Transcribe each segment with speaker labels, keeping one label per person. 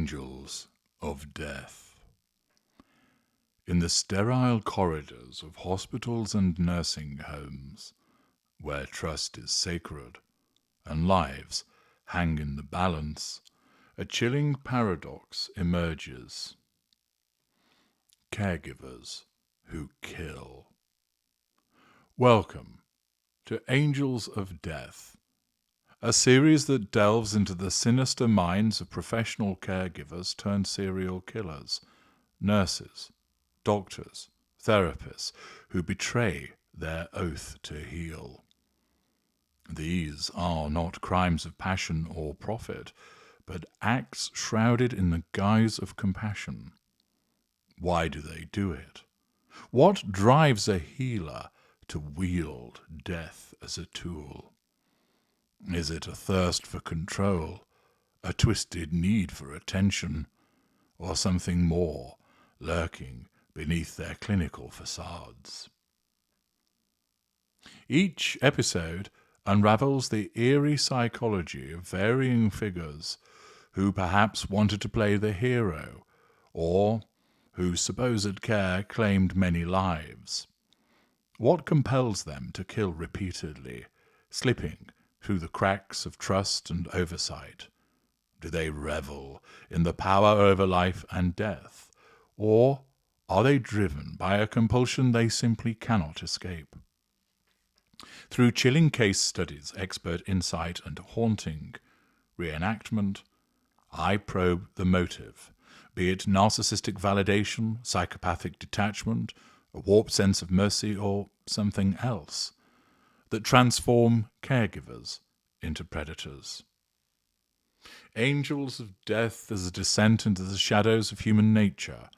Speaker 1: Angels of Death. In the sterile corridors of hospitals and nursing homes, where trust is sacred and lives hang in the balance, a chilling paradox emerges. Caregivers who kill. Welcome to Angels of Death, a series that delves into the sinister minds of professional caregivers turned serial killers, nurses, doctors, therapists who betray their oath to heal. These are not crimes of passion or profit, but acts shrouded in the guise of compassion. Why do they do it? What drives a healer to wield death as a tool? Is it a thirst for control, a twisted need for attention, or something more lurking beneath their clinical facades? Each episode unravels the eerie psychology of varying figures who perhaps wanted to play the hero, or whose supposed care claimed many lives. What compels them to kill repeatedly, slipping through the cracks of trust and oversight? Do they revel in the power over life and death, or are they driven by a compulsion they simply cannot escape? Through chilling case studies, expert insight, and haunting reenactment, I probe the motive, be it narcissistic validation, psychopathic detachment, a warped sense of mercy, or something else, that transform caregivers into predators. Angels of Death is a descent into the shadows of human nature,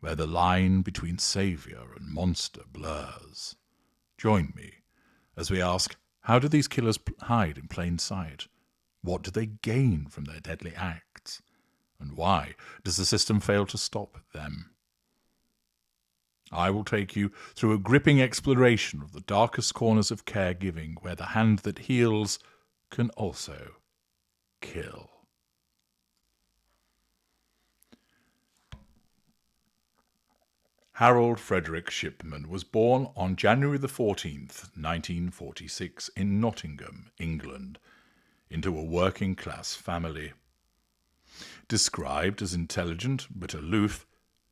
Speaker 1: where the line between savior and monster blurs. Join me as we ask, how do these killers hide in plain sight? What do they gain from their deadly acts? And why does the system fail to stop them? I will take you through a gripping exploration of the darkest corners of caregiving, where the hand that heals can also kill. Harold Frederick Shipman was born on January the 14th, 1946, in Nottingham, England, into a working-class family. Described as intelligent but aloof,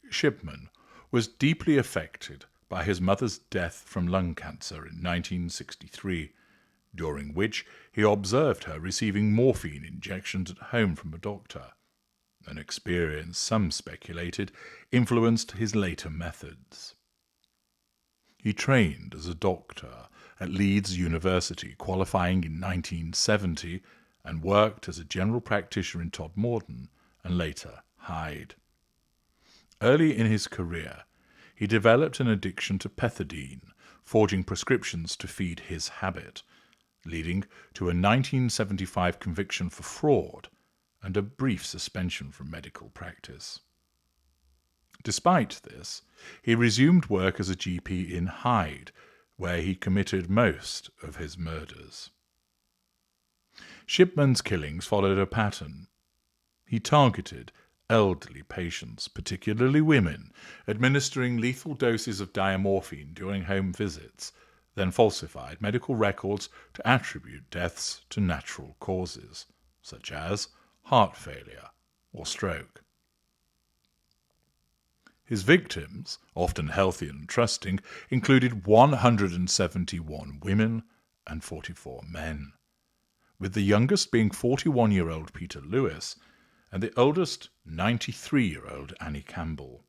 Speaker 1: Shipman was deeply affected by his mother's death from lung cancer in 1963, during which he observed her receiving morphine injections at home from a doctor, an experience some speculated influenced his later methods. He trained as a doctor at Leeds University, qualifying in 1970, and worked as a general practitioner in Todmorden and later Hyde. Early in his career, he developed an addiction to pethidine, forging prescriptions to feed his habit, leading to a 1975 conviction for fraud and a brief suspension from medical practice. Despite this, he resumed work as a GP in Hyde, where he committed most of his murders. Shipman's killings followed a pattern. He targeted elderly patients, particularly women, administering lethal doses of diamorphine during home visits, then falsified medical records to attribute deaths to natural causes, such as heart failure or stroke. His victims, often healthy and trusting, included 171 women and 44 men, with the youngest being 41-year-old Peter Lewis and the oldest 93-year-old Annie Campbell.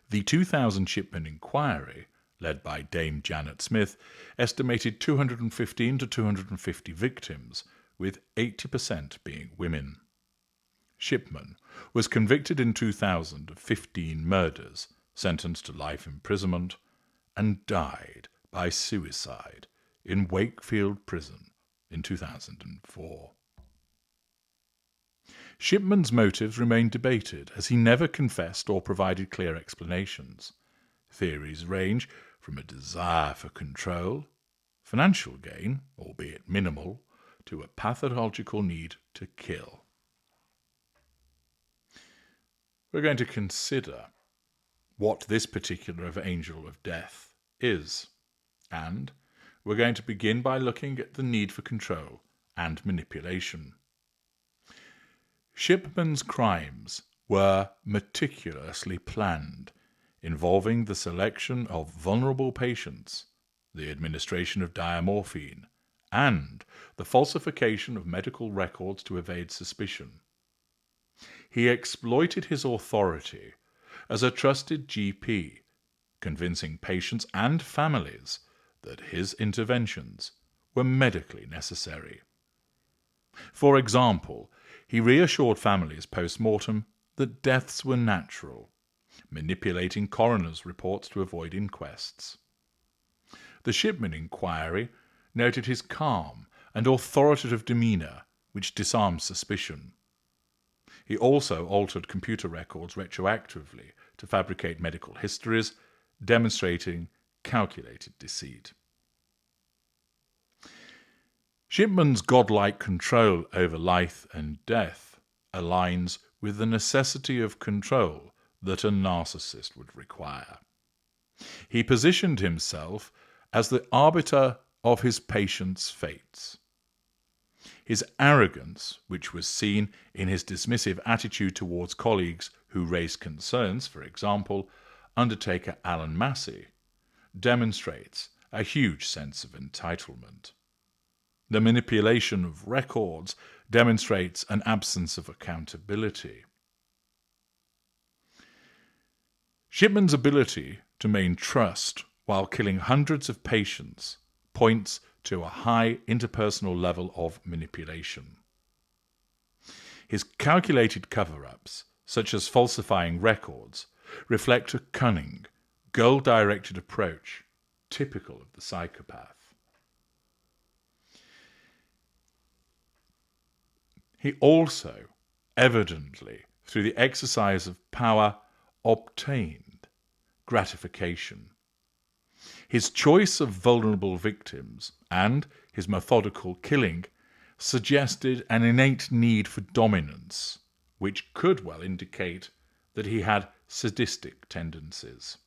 Speaker 1: The 2000 Shipman inquiry, led by Dame Janet Smith, estimated 215 to 250 victims, with 80% being women. Shipman was convicted in 2000 of 15 murders, sentenced to life imprisonment, and died by suicide in Wakefield Prison in 2004. Shipman's motives remain debated, as he never confessed or provided clear explanations. Theories range from a desire for control, financial gain, albeit minimal, to a pathological need to kill. we're going to consider what this particular angel of death is. And we're going to begin by looking at the need for control and manipulation. Shipman's crimes were meticulously planned, involving the selection of vulnerable patients, the administration of diamorphine, and the falsification of medical records to evade suspicion. He exploited his authority as a trusted GP, convincing patients and families that his interventions were medically necessary. For example, he reassured families post-mortem that deaths were natural, manipulating coroner's reports to avoid inquests. The Shipman inquiry noted his calm and authoritative demeanour, which disarmed suspicion. He also altered computer records retroactively to fabricate medical histories, demonstrating calculated deceit. Shipman's godlike control over life and death aligns with the necessity of control that a narcissist would require. He positioned himself as the arbiter of his patients' fates. His arrogance, which was seen in his dismissive attitude towards colleagues who raised concerns, for example, Undertaker Alan Massey, demonstrates a huge sense of entitlement. The manipulation of records demonstrates an absence of accountability. Shipman's ability to maintain trust while killing hundreds of patients points to a high interpersonal level of manipulation. His calculated cover-ups, such as falsifying records, reflect a cunning, goal-directed approach typical of the psychopath. He also, evidently, through the exercise of power, obtained gratification. His choice of vulnerable victims and his methodical killing suggested an innate need for dominance, which could well indicate that he had sadistic tendencies.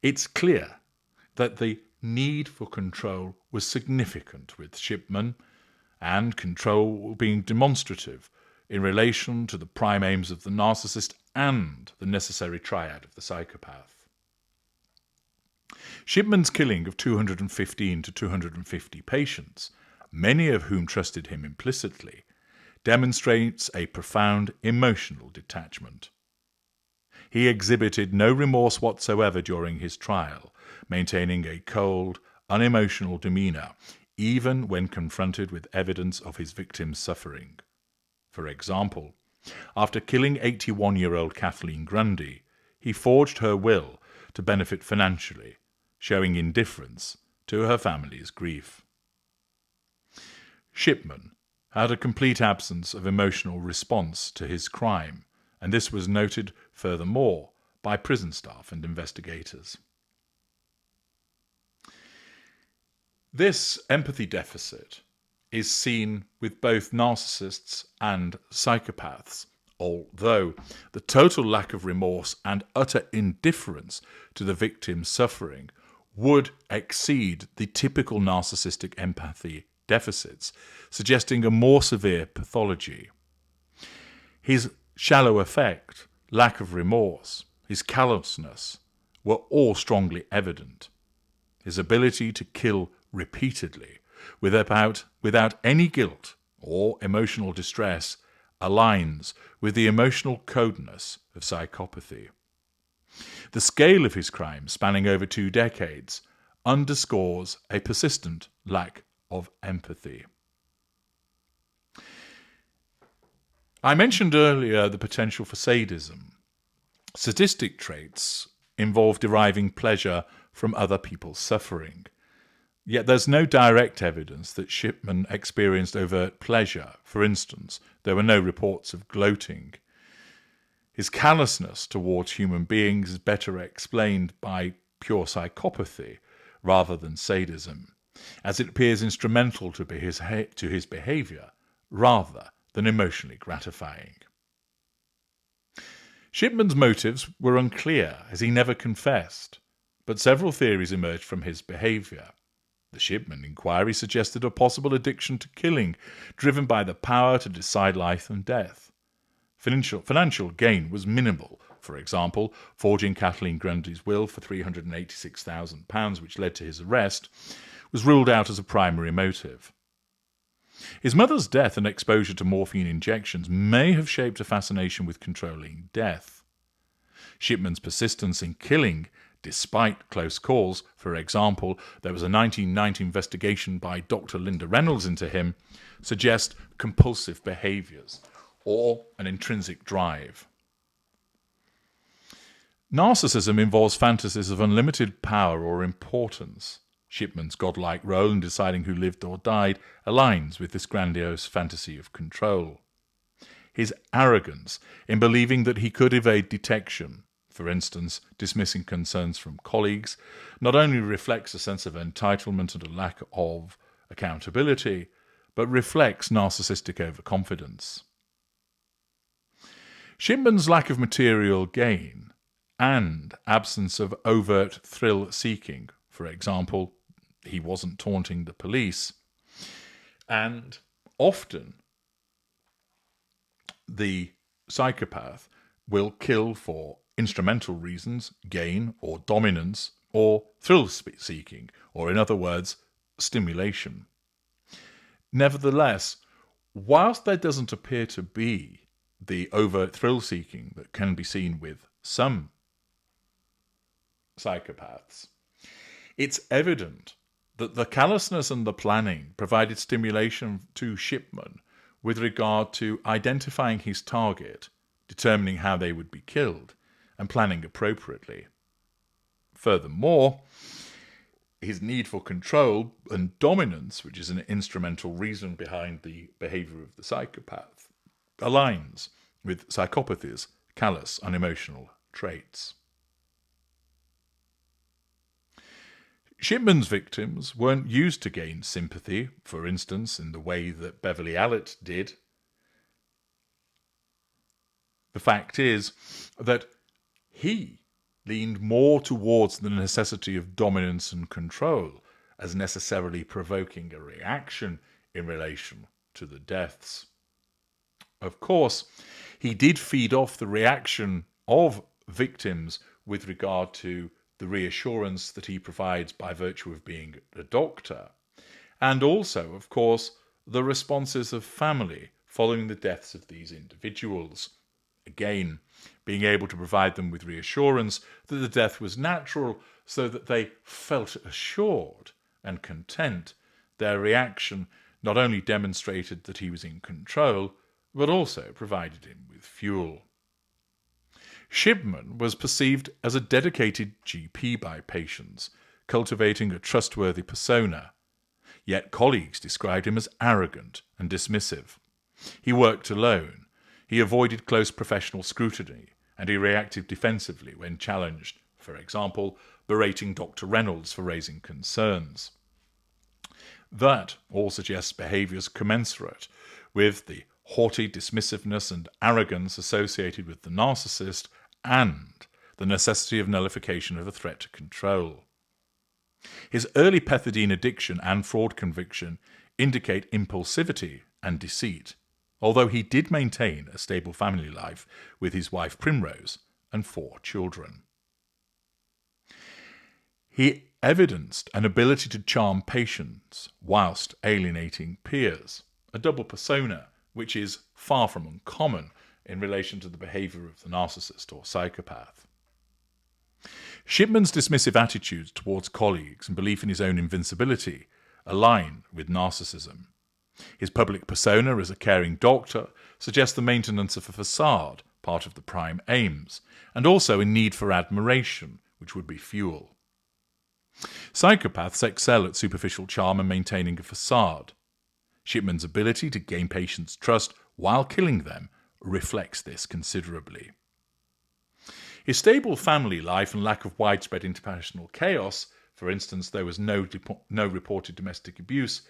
Speaker 1: It's clear that the need for control was significant with Shipman, and control being demonstrative in relation to the prime aims of the narcissist and the necessary triad of the psychopath. Shipman's killing of 215 to 250 patients, many of whom trusted him implicitly, demonstrates a profound emotional detachment. He exhibited no remorse whatsoever during his trial, maintaining a cold, unemotional demeanour, even when confronted with evidence of his victim's suffering. For example, after killing 81-year-old Kathleen Grundy, he forged her will to benefit financially, showing indifference to her family's grief. Shipman had a complete absence of emotional response to his crime, and this was noted furthermore by prison staff and investigators. This empathy deficit is seen with both narcissists and psychopaths, although the total lack of remorse and utter indifference to the victim's suffering would exceed the typical narcissistic empathy deficits, suggesting a more severe pathology. His shallow affect, lack of remorse, his callousness were all strongly evident. His ability to kill repeatedly without any guilt or emotional distress aligns with the emotional coldness of psychopathy. The scale of his crimes, spanning over 2 decades, underscores a persistent lack of empathy. I mentioned earlier the potential for sadism. Sadistic traits involve deriving pleasure from other people's suffering. Yet there's no direct evidence that Shipman experienced overt pleasure. For instance, there were no reports of gloating. His callousness towards human beings is better explained by pure psychopathy rather than sadism, as it appears instrumental to his behaviour rather than emotionally gratifying. Shipman's motives were unclear, as he never confessed, but several theories emerged from his behaviour. The Shipman inquiry suggested a possible addiction to killing, driven by the power to decide life and death. Financial gain was minimal. For example, forging Kathleen Grundy's will for £386,000, which led to his arrest, was ruled out as a primary motive. His mother's death and exposure to morphine injections may have shaped a fascination with controlling death. Shipman's persistence in killing, despite close calls, for example, there was a 1990 investigation by Dr. Linda Reynolds into him, suggest compulsive behaviours or an intrinsic drive. Narcissism involves fantasies of unlimited power or importance. Shipman's godlike role in deciding who lived or died aligns with this grandiose fantasy of control. His arrogance in believing that he could evade detection, for instance, dismissing concerns from colleagues, not only reflects a sense of entitlement and a lack of accountability, but reflects narcissistic overconfidence. Shipman's lack of material gain and absence of overt thrill-seeking, for example, he wasn't taunting the police, and often the psychopath will kill for instrumental reasons, gain or dominance, or thrill-seeking, or in other words, stimulation. Nevertheless, whilst there doesn't appear to be the overt thrill-seeking that can be seen with some psychopaths, it's evident that the callousness and the planning provided stimulation to Shipman with regard to identifying his target, determining how they would be killed, and planning appropriately. Furthermore, his need for control and dominance, which is an instrumental reason behind the behaviour of the psychopath, aligns with psychopathy's callous, unemotional traits. Shipman's victims weren't used to gain sympathy, for instance, in the way that Beverly Allett did. The fact is that he leaned more towards the necessity of dominance and control as necessarily provoking a reaction in relation to the deaths. Of course, he did feed off the reaction of victims with regard to the reassurance that he provides by virtue of being a doctor, and also, of course, the responses of family following the deaths of these individuals. Again, being able to provide them with reassurance that the death was natural so that they felt assured and content. Their reaction not only demonstrated that he was in control, but also provided him with fuel. Shipman was perceived as a dedicated GP by patients, cultivating a trustworthy persona. Yet colleagues described him as arrogant and dismissive. He worked alone. He avoided close professional scrutiny, and he reacted defensively when challenged, for example, berating Dr. Reynolds for raising concerns. That all suggests behaviours commensurate with the haughty dismissiveness and arrogance associated with the narcissist and the necessity of nullification of a threat to control. His early pethidine addiction and fraud conviction indicate impulsivity and deceit, although he did maintain a stable family life with his wife Primrose and 4 children. He evidenced an ability to charm patients whilst alienating peers, a double persona which is far from uncommon in relation to the behaviour of the narcissist or psychopath. Shipman's dismissive attitudes towards colleagues and belief in his own invincibility align with narcissism. His public persona as a caring doctor suggests the maintenance of a facade, part of the prime aims, and also a need for admiration, which would be fuel. Psychopaths excel at superficial charm and maintaining a facade. Shipman's ability to gain patients' trust while killing them reflects this considerably. His stable family life and lack of widespread interpersonal chaos, for instance, there was no reported domestic abuse,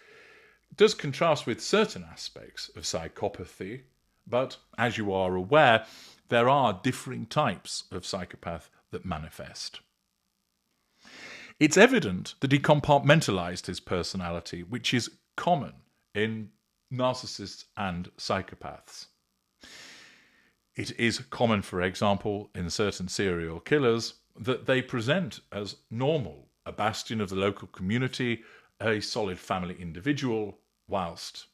Speaker 1: does contrast with certain aspects of psychopathy, but, as you are aware, there are differing types of psychopath that manifest. It's evident that he compartmentalized his personality, which is common in narcissists and psychopaths. It is common, for example, in certain serial killers that they present as normal, a bastion of the local community, a solid family individual, whilst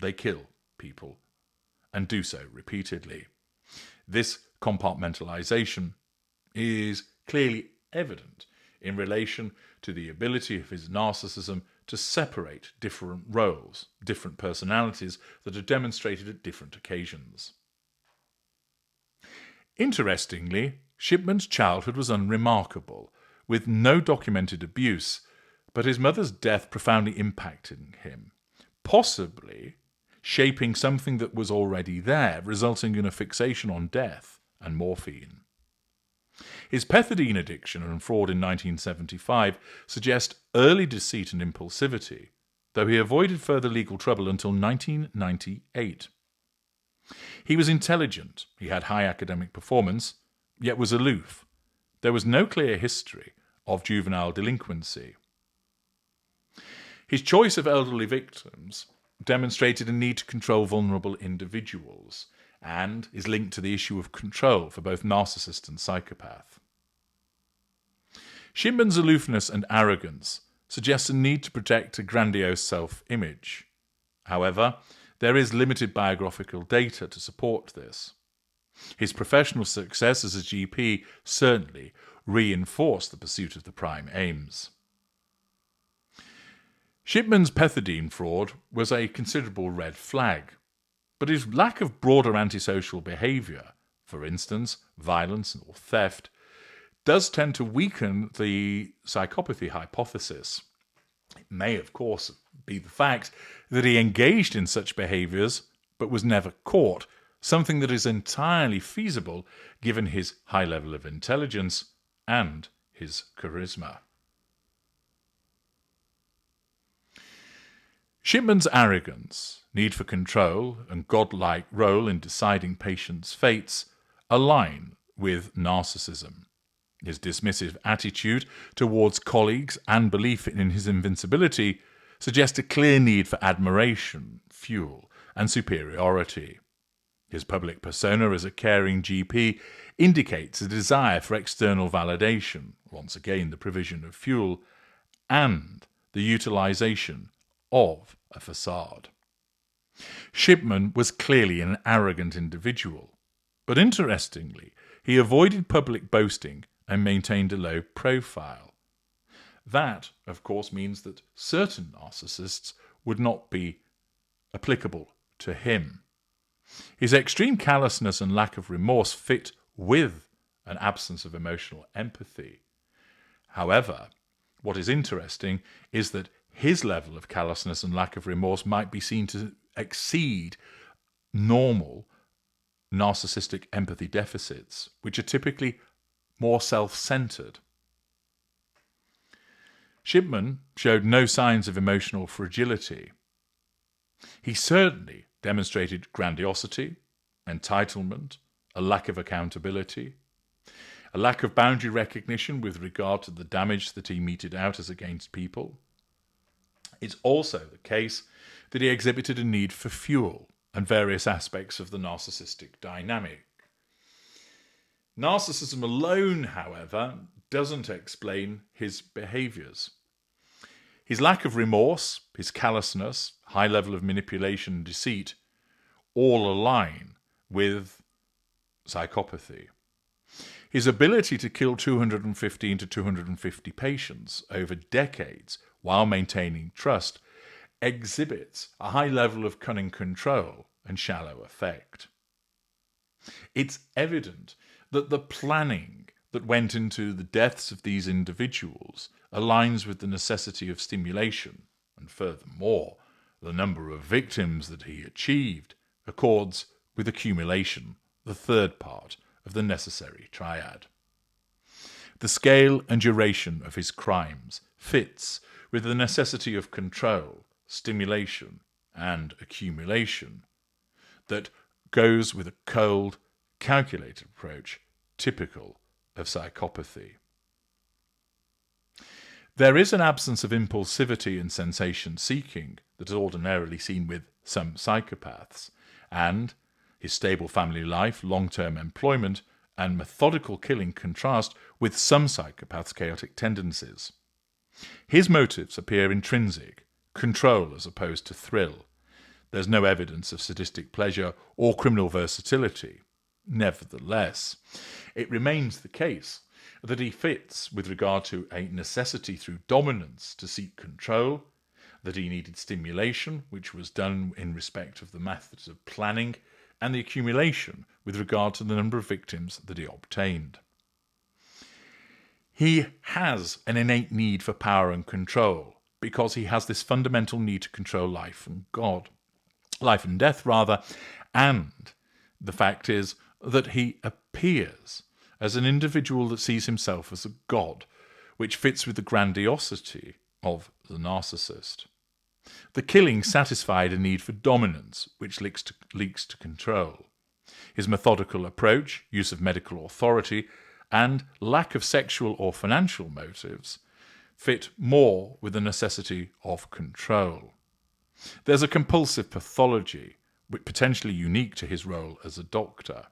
Speaker 1: they kill people and do so repeatedly. This compartmentalization is clearly evident in relation to the ability of his narcissism to separate different roles, different personalities that are demonstrated at different occasions. Interestingly, Shipman's childhood was unremarkable, with no documented abuse, but his mother's death profoundly impacted him, possibly shaping something that was already there, resulting in a fixation on death and morphine. His pethidine addiction and fraud in 1975 suggest early deceit and impulsivity, though he avoided further legal trouble until 1998. He was intelligent, he had high academic performance, yet was aloof. There was no clear history of juvenile delinquency. His choice of elderly victims demonstrated a need to control vulnerable individuals and is linked to the issue of control for both narcissist and psychopath. Shipman's aloofness and arrogance suggests a need to protect a grandiose self-image. However, there is limited biographical data to support this. His professional success as a GP certainly reinforced the pursuit of the prime aims. Shipman's pethidine fraud was a considerable red flag, but his lack of broader antisocial behaviour, for instance, violence or theft, does tend to weaken the psychopathy hypothesis. It may, of course, be the fact that he engaged in such behaviours but was never caught, something that is entirely feasible given his high level of intelligence and his charisma. Shipman's arrogance, need for control, and godlike role in deciding patients' fates align with narcissism. His dismissive attitude towards colleagues and belief in his invincibility suggest a clear need for admiration, fuel, and superiority. His public persona as a caring GP indicates a desire for external validation, once again the provision of fuel, and the utilization of a facade. Shipman was clearly an arrogant individual, but interestingly, he avoided public boasting and maintained a low profile. That, of course, means that certain narcissists would not be applicable to him. His extreme callousness and lack of remorse fit with an absence of emotional empathy. However, what is interesting is that his level of callousness and lack of remorse might be seen to exceed normal narcissistic empathy deficits, which are typically more self-centered. Shipman showed no signs of emotional fragility. He certainly demonstrated grandiosity, entitlement, a lack of accountability, a lack of boundary recognition with regard to the damage that he meted out as against people. It's also the case that he exhibited a need for fuel and various aspects of the narcissistic dynamic. Narcissism alone, however, doesn't explain his behaviours. His lack of remorse, his callousness, high level of manipulation and deceit all align with psychopathy. His ability to kill 215 to 250 patients over decades while maintaining trust exhibits a high level of cunning control and shallow affect. It's evident that the planning that went into the deaths of these individuals aligns with the necessity of stimulation, and furthermore, the number of victims that he achieved accords with accumulation, the third part of the necessary triad. The scale and duration of his crimes fits with the necessity of control, stimulation, and accumulation that goes with a cold, calculated approach typical of psychopathy. There is an absence of impulsivity and sensation-seeking that is ordinarily seen with some psychopaths, and his stable family life, long-term employment, and methodical killing contrast with some psychopaths' chaotic tendencies. His motives appear intrinsic, control as opposed to thrill. There's no evidence of sadistic pleasure or criminal versatility. Nevertheless, it remains the case that he fits with regard to a necessity through dominance to seek control, that he needed stimulation, which was done in respect of the methods of planning, and the accumulation with regard to the number of victims that he obtained. He has an innate need for power and control because he has this fundamental need to control life and death, and the fact is that he appears as an individual that sees himself as a god, which fits with the grandiosity of the narcissist. The killing satisfied a need for dominance, which leaks to control. His methodical approach, use of medical authority, and lack of sexual or financial motives fit more with the necessity of control. There's a compulsive pathology, potentially unique to his role as a doctor.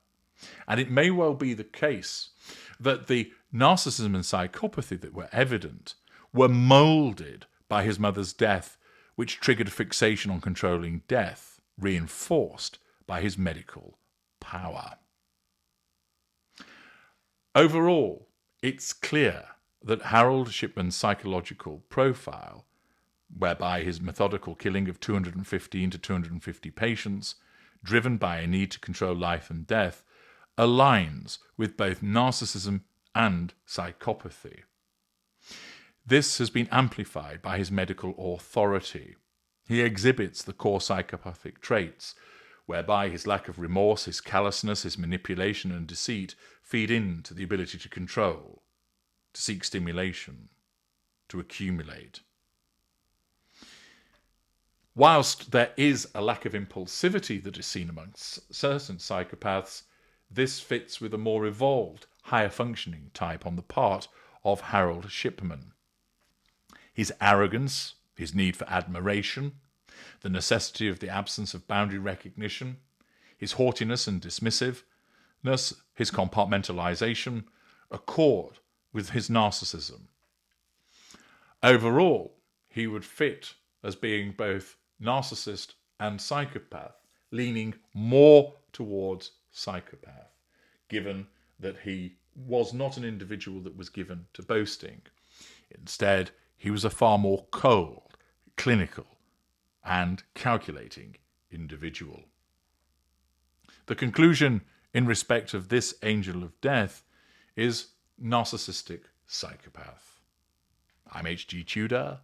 Speaker 1: And it may well be the case that the narcissism and psychopathy that were evident were moulded by his mother's death, which triggered fixation on controlling death, reinforced by his medical power. Overall, it's clear that Harold Shipman's psychological profile, whereby his methodical killing of 215 to 250 patients, driven by a need to control life and death, aligns with both narcissism and psychopathy. This has been amplified by his medical authority. He exhibits the core psychopathic traits, whereby his lack of remorse, his callousness, his manipulation and deceit feed into the ability to control, to seek stimulation, to accumulate. Whilst there is a lack of impulsivity that is seen amongst certain psychopaths, this fits with a more evolved, higher functioning type on the part of Harold Shipman. His arrogance, his need for admiration, the necessity of the absence of boundary recognition, his haughtiness and dismissiveness, his compartmentalization, accord with his narcissism. Overall, he would fit as being both narcissist and psychopath, leaning more towards psychopath, given that he was not an individual that was given to boasting. Instead, he was a far more cold, clinical, and calculating individual. The conclusion in respect of this angel of death is narcissistic psychopath. I'm HG Tudor.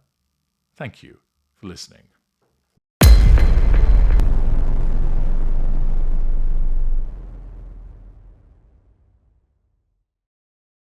Speaker 1: Thank you for listening.